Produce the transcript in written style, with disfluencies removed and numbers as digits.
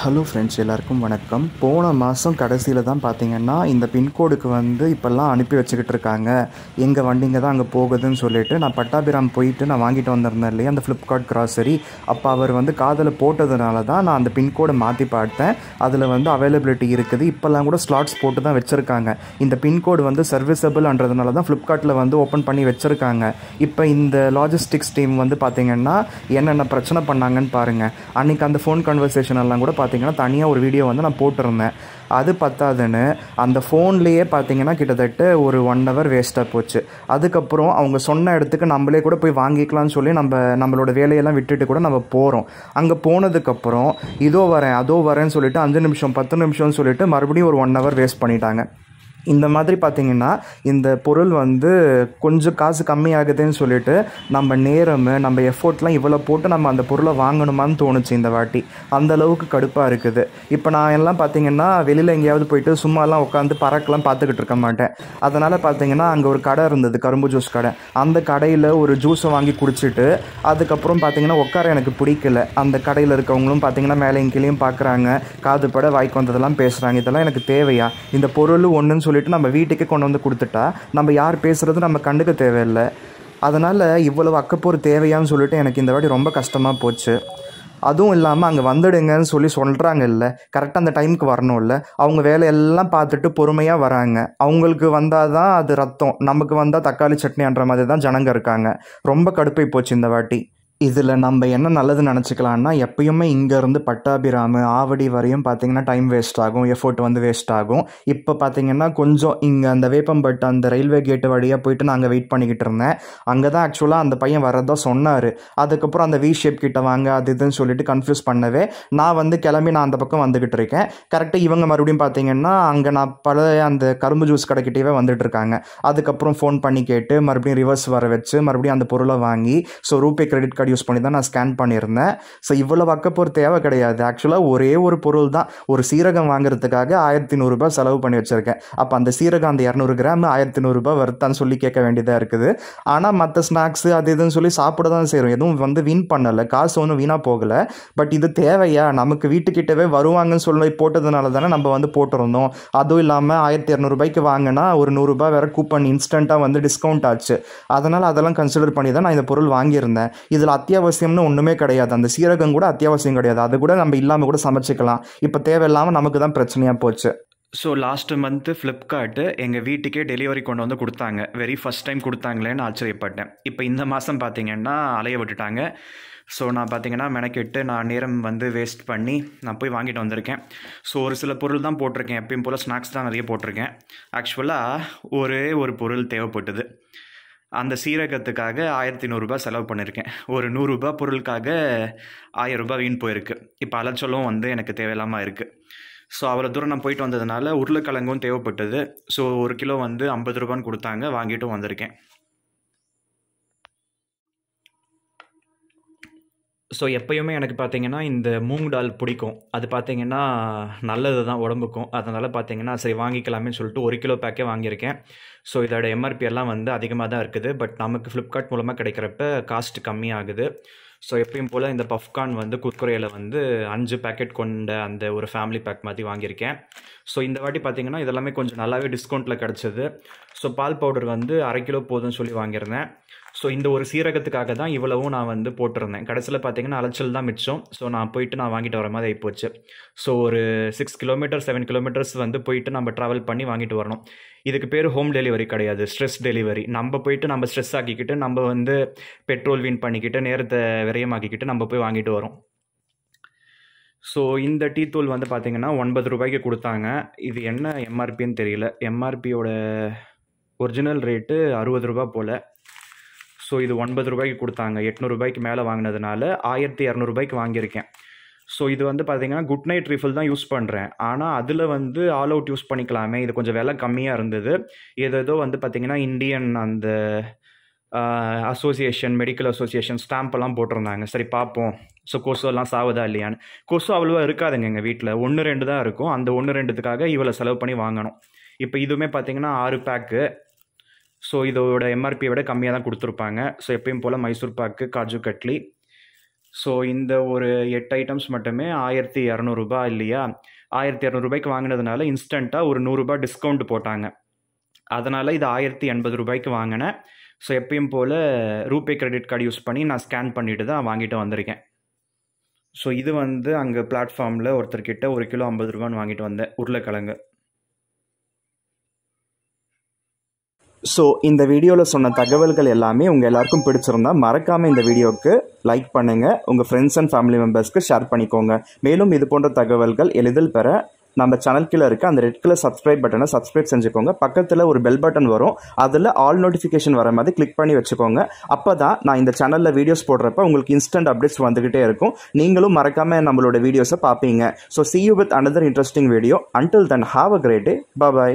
Hello friends, எல்லாருக்கும் வணக்கம். போன மாதம் கடைசியில் தான் பார்த்தீங்கன்னா இந்த பின்கோடுக்கு இப்போல்லாம் அனுப்பி வச்சுக்கிட்டு இருக்காங்க. எங்கள் வண்டிங்க தான் அங்கே போகுதுன்னு சொல்லிட்டு நான் பட்டாபிராம் போயிட்டு நான் வாங்கிட்டு வந்திருந்தேன் இல்லையா அந்த ஃப்ளிப்கார்ட் கிராசரி. அப்போ அவர் காதில் போட்டதுனால தான் நான் அந்த பின்கோடை மாற்றி பார்த்தேன். அதில் அவைலபிலிட்டி இருக்குது. இப்போல்லாம் கூட ஸ்லாட்ஸ் போட்டு தான் வச்சுருக்காங்க. இந்த பின்கோடு சர்வீசபிள்ன்றதுனால தான் ஃப்ளிப்கார்ட்டில் ஓப்பன் பண்ணி வச்சுருக்காங்க. இப்போ இந்த லாஜிஸ்டிக்ஸ் டீம் பார்த்தீங்கன்னா என்னென்ன பிரச்சனை பண்ணாங்கன்னு பாருங்கள். அன்றைக்கி அந்த ஃபோன் கன்வர்சேஷன் எல்லாம் கூட பார்த்தீங்கன்னா தனியாக ஒரு வீடியோ நான் போட்டிருந்தேன். அது பத்தாதுன்னு அந்த ஃபோன்லேயே பார்த்தீங்கன்னா கிட்டத்தட்ட ஒரு 1 hour வேஸ்ட்டாக போச்சு. அதுக்கப்புறம் அவங்க சொன்ன இடத்துக்கு நம்மளே கூட போய் வாங்கிக்கலாம்னு சொல்லி நம்மளோட வேலையெல்லாம் விட்டுட்டு கூட நம்ம போகிறோம். அங்கே போனதுக்கப்புறம் இதோ வரேன் அதோ வரேன்னு சொல்லிட்டு 5 நிமிஷம் 10 நிமிஷம்னு சொல்லிட்டு மறுபடியும் ஒரு 1 hour வேஸ்ட் பண்ணிட்டாங்க. இந்த மாதிரி பார்த்திங்கன்னா இந்த பொருள் கொஞ்சம் காசு கம்மியாகுதுன்னு சொல்லிட்டு நம்ம நேரம் நம்ம எஃபோர்ட்லாம் இவ்வளோ போட்டு நம்ம அந்த பொருளை வாங்கணுமான்னு தோணுச்சு இந்த வாட்டி. அந்தளவுக்கு கடுப்பாக இருக்குது. இப்போ நான் எல்லாம் பார்த்திங்கன்னா வெளியில் எங்கேயாவது போயிட்டு சும்மாலாம் உட்காந்து பறக்கலாம் பார்த்துக்கிட்டு இருக்க மாட்டேன். அதனால் பார்த்திங்கன்னா அங்கே ஒரு கடை இருந்தது, கரும்பு ஜூஸ் கடை. அந்த கடையில் ஒரு ஜூஸை வாங்கி குடிச்சிட்டு அதுக்கப்புறம் பார்த்திங்கன்னா உட்கார எனக்கு பிடிக்கல. அந்த கடையில் இருக்கவங்களும் பார்த்திங்கன்னா மேலேயும் கீழேயும் பார்க்குறாங்க, காது பட வாய்க்கு வந்ததெல்லாம் பேசுகிறாங்க. இதெல்லாம் எனக்கு தேவையா? இந்த பொருள் ஒன்றுன்னு சொல்லிட்டு நம்ம வீட்டுக்கே கொண்டு கொடுத்துட்டா நம்ம யார் பேசுகிறது நம்ம கண்டுக்க தேவையில்லை. அதனால் இவ்வளவு அக்கப்போர் தேவையான்னு சொல்லிட்டு எனக்கு இந்த வாட்டி ரொம்ப கஷ்டமாக போச்சு. அதுவும் இல்லாமல் அங்கே வந்துடுங்கன்னு சொல்கிறாங்க இல்லை, கரெக்டாக அந்த டைமுக்கு வரணும்ல. அவங்க வேலையெல்லாம் பார்த்துட்டு பொறுமையாக வராங்க. அவங்களுக்கு வந்தால் தான் அது ரத்தம், நமக்கு வந்தால் தக்காளி சட்னின்ற மாதிரி தான் ஜனங்க இருக்காங்க. ரொம்ப கடுப்பை போச்சு இந்த வாட்டி. இதில் நம்ம என்ன நல்லது நினச்சிக்கலான்னா, எப்பயுமே இங்கேருந்து பட்டாபிராமு ஆவடி வரையும் பார்த்திங்கன்னா டைம் வேஸ்ட் ஆகும், எஃபோர்ட் வேஸ்ட் ஆகும். இப்போ பார்த்திங்கன்னா கொஞ்சம் இங்கே அந்த வேப்பம்பட்டு அந்த ரயில்வே கேட்டு வழியாக போயிட்டு நான் அங்கே வெயிட் பண்ணிக்கிட்டு இருந்தேன். அங்கே தான் ஆக்சுவலாக அந்த பையன் வரதான் சொன்னார். அதுக்கப்புறம் அந்த வி ஷேப் கிட்ட வாங்க அது இதுன்னு சொல்லிட்டு கன்ஃபியூஸ் பண்ணவே நான் கிளம்பி நான் அந்த பக்கம் வந்துக்கிட்டு இருக்கேன். கரெக்டாக இவங்க மறுபடியும் பார்த்திங்கன்னா அங்கே நான் பழைய அந்த கரும்பு ஜூஸ் கடைக்கிட்டே வந்துட்டு இருக்காங்க. அதுக்கப்புறம் ஃபோன் பண்ணி கேட்டு மறுபடியும் ரிவர்ஸ் வர வச்சு மறுபடியும் அந்த பொருளை வாங்கி ரூபே கிரெடிட் கார்டு யூஸ் பண்ணி தான் நான் ஸ்கேன் பண்ணியிருந்தேன். இவ்வளோ அக்கப்போர் தேவை கிடையாது. ஆக்சுவலாக ஒரே ஒரு பொருள் தான், ஒரு சீரகம் வாங்குறதுக்காக 1100 ரூபாய் செலவு பண்ணி வச்சுருக்கேன். அப்போ அந்த சீரகம் அந்த 200 கிராம் 1100 ரூபாய் வருத்தான்னு சொல்லி கேட்க வேண்டியதாக இருக்குது. ஆனால் மற்ற ஸ்நாக்ஸு அது இதுன்னு சொல்லி சாப்பிட தான் செய்கிறோம். எதுவும் வீண் பண்ணலை, காசு ஒன்றும் வீணாக போகலை. பட் இது தேவையா? நமக்கு வீட்டுக்கிட்டவே வருவாங்கன்னு சொல்லி போட்டதுனால தானே நம்ம போட்டிருந்தோம். அதுவும் இல்லாமல் 1200 ரூபாய்க்கு வாங்கினா ஒரு 100 ரூபாய் வேறு கூப்பன் இன்ஸ்டண்ட்டாக டிஸ்கவுண்ட் ஆச்சு. அதனால் அதெல்லாம் கன்சிடர் பண்ணி தான் நான் இந்த பொருள் வாங்கியிருந்தேன். இதில் அத்தியாவசியம்னு ஒன்றுமே கிடையாது. அந்த சீரகம் கூட அத்தியாவசியம் கிடையாது. அது கூட நம்ம இல்லாமல் கூட சமைச்சிக்கலாம். இப்போ தேவையில்லாமல் நமக்கு தான் பிரச்சனையாக போச்சு. லாஸ்ட் மந்த்து ஃப்ளிப்கார்ட்டு எங்கள் வீட்டுக்கே டெலிவரி கொண்டு கொடுத்தாங்க. வெரி ஃபஸ்ட் டைம் கொடுத்தாங்களேன்னு ஆச்சரியப்பட்டேன். இப்போ இந்த மாதம் பார்த்திங்கன்னா அலைய விட்டுட்டாங்க. நான் பார்த்திங்கன்னா மெனக்கெட்டு நான் நேரம் வேஸ்ட் பண்ணி நான் போய் வாங்கிட்டு வந்திருக்கேன். ஒரு சில பொருள் தான் போட்டிருக்கேன். எப்பயும் போல் ஸ்நாக்ஸ் தான் நிறைய போட்டிருக்கேன். ஆக்சுவலாக ஒரே ஒரு பொருள் தேவைப்பட்டது. அந்த சீரகத்துக்காக 1100 ரூபாய் செலவு பண்ணியிருக்கேன். ஒரு 100 ரூபாய் பொருளுக்காக 1000 ரூபாய் வீண் போயிருக்கு. இப்போ அலைச்சலும் எனக்கு தேவையில்லாமல் இருக்குது. அவ்வளோ தூரம் நான் போயிட்டு வந்ததுனால உருளைக்கிழங்கும் தேவைப்பட்டது. 1 கிலோ 50 ரூபான்னு கொடுத்தாங்க, வாங்கிட்டும் வந்திருக்கேன். எப்பயுமே எனக்கு பார்த்திங்கன்னா இந்த மூங் டால் பிடிக்கும். அது பார்த்திங்கன்னா நல்லது தான் உடம்புக்கும். அதனால் பார்த்திங்கன்னா சரி வாங்கிக்கலாமே சொல்லிட்டு 1 கிலோ பேக்கே வாங்கியிருக்கேன். இதோட எம்ஆர்பி எல்லாம் அதிகமாக தான் இருக்குது. பட் நமக்கு ஃப்ளிப்கார்ட் மூலமாக கிடைக்கிறப்ப காஸ்ட் கம்மியாகுது. எப்பயும் போல் இந்த பஃப்கார்ன் குர்குரேயில் 5 பேக்கெட் கொண்ட அந்த ஒரு ஃபேமிலி பேக் மாதிரி வாங்கியிருக்கேன். இந்த வாட்டி பார்த்திங்கன்னா இதெல்லாமே கொஞ்சம் நல்லாவே டிஸ்கவுண்ட்டில் கிடச்சிது. பால் பவுடர் 1/2 கிலோ போதும்னு சொல்லி வாங்கியிருந்தேன். இந்த ஒரு சீரகத்துக்காக தான் இவ்வளவும் நான் போட்டிருந்தேன். கடைசியில் பார்த்திங்கன்னா அலைச்சல் தான் மிச்சம். நான் போயிட்டு நான் வாங்கிட்டு வர மாதிரி ஆகிப்போச்சு. ஒரு 6 கிலோமீட்டர் 7 கிலோமீட்டர்ஸ் போயிட்டு நம்ம ட்ராவல் பண்ணி வாங்கிட்டு வரணும். இதுக்கு பேர் ஹோம் டெலிவரி கிடையாது, ஸ்ட்ரெஸ் டெலிவரி. நம்ம போயிட்டு நம்ம ஸ்ட்ரெஸ் ஆக்கிக்கிட்டு நம்ம பெட்ரோல் வீண் பண்ணிக்கிட்டு நேரத்தை விரயமாக்கிக்கிட்டு நம்ம போய் வாங்கிட்டு வரோம். இந்த டீ தூள் பார்த்திங்கன்னா 9 ரூபாய்க்கு கொடுத்தாங்க. இது என்ன எம்ஆர்பின்னு தெரியல. எம்ஆர்பியோட ஒரிஜினல் ரேட்டு 60 ரூபா போல். இது 9 ரூபாய்க்கு கொடுத்தாங்க. 800 ரூபாய்க்கு மேலே வாங்கினதுனால 1200 ரூபாய்க்கு வாங்கியிருக்கேன். இது பார்த்திங்கன்னா குட் நைட் ரீஃபில் தான் யூஸ் பண்ணுறேன். ஆனால் அதில் ஆல் அவுட் யூஸ் பண்ணிக்கலாமே, இது கொஞ்சம் விலை கம்மியாக இருந்தது. ஏதோ பார்த்திங்கன்னா இந்தியன் அந்த அசோசியேஷன், மெடிக்கல் அசோசியேஷன் ஸ்டாம்பெல்லாம் போட்டிருந்தாங்க. சரி பார்ப்போம். கொசு எல்லாம் சாவுதா இல்லையான்னு. கொசு அவ்வளோவா இருக்காதுங்க எங்கள் வீட்டில், 1-2 தான் இருக்கும். அந்த 1-2த்துக்காக இவ்வளோ செலவு பண்ணி வாங்கணும். இப்போ இதுவுமே பார்த்திங்கன்னா 6 பேக்கு. இதோட எம்ஆர்பியை விட கம்மியாக தான் கொடுத்துருப்பாங்க. எப்பயும் போல் மைசூர் பாக்கு, காஜு கட்லி, ஸோ இந்த ஒரு 8 ஐட்டம்ஸ் மட்டுமே 1200 ரூபாய் இல்லையா? 1200 ரூபாய்க்கு வாங்கினதுனால இன்ஸ்டண்ட்டாக ஒரு 100 ரூபாய் டிஸ்கவுண்ட் போட்டாங்க. அதனால் இது 1080 ரூபாய்க்கு வாங்கினேன். ஸோ எப்பயும் போல் ரூபே கிரெடிட் கார்டு யூஸ் பண்ணி நான் ஸ்கேன் பண்ணிட்டு தான் வாங்கிட்டு வந்திருக்கேன். ஸோ இது வந்து அங்கே பிளாட்ஃபார்மில் ஒருத்தர்கிட்ட 1 கிலோ 50 ரூபான்னு வாங்கிட்டு வந்தேன் உருளைக்கிழங்கு. ஸோ இந்த வீடியோவில் சொன்ன தகவல்கள் எல்லாமே உங்கள் எல்லாருக்கும் பிடிச்சிருந்தா மறக்காமல் இந்த வீடியோவுக்கு லைக் பண்ணுங்கள், உங்கள் ஃப்ரெண்ட்ஸ் அண்ட் ஃபேமிலி மெம்பர்ஸ்க்கு ஷேர் பண்ணிக்கோங்க. மேலும் இது போன்ற தகவல்கள் எளிதில் பெற நம்ம சேனல் கீழே இருக்க அந்த ரெட் கலர் சப்ஸ்கிரைப் பட்டனை சப்ஸ்கிரைப் செஞ்சுக்கோங்க. பக்கத்தில் ஒரு பெல் பட்டன் வரும், அதில் ஆல் நோட்டிஃபிகேஷன் வர மாதிரி கிளிக் பண்ணி வச்சுக்கோங்க. அப்போ தான் நான் இந்த சேனலில் வீடியோஸ் போடுறப்ப உங்களுக்கு இன்ஸ்டன்ட் அப்டேட்ஸ் வந்துகிட்டே இருக்கும். நீங்களும் மறக்காமல் நம்மளோட வீடியோஸை பார்ப்பீங்க. So see you with another interesting video. Until then, have a great day. Bye bye.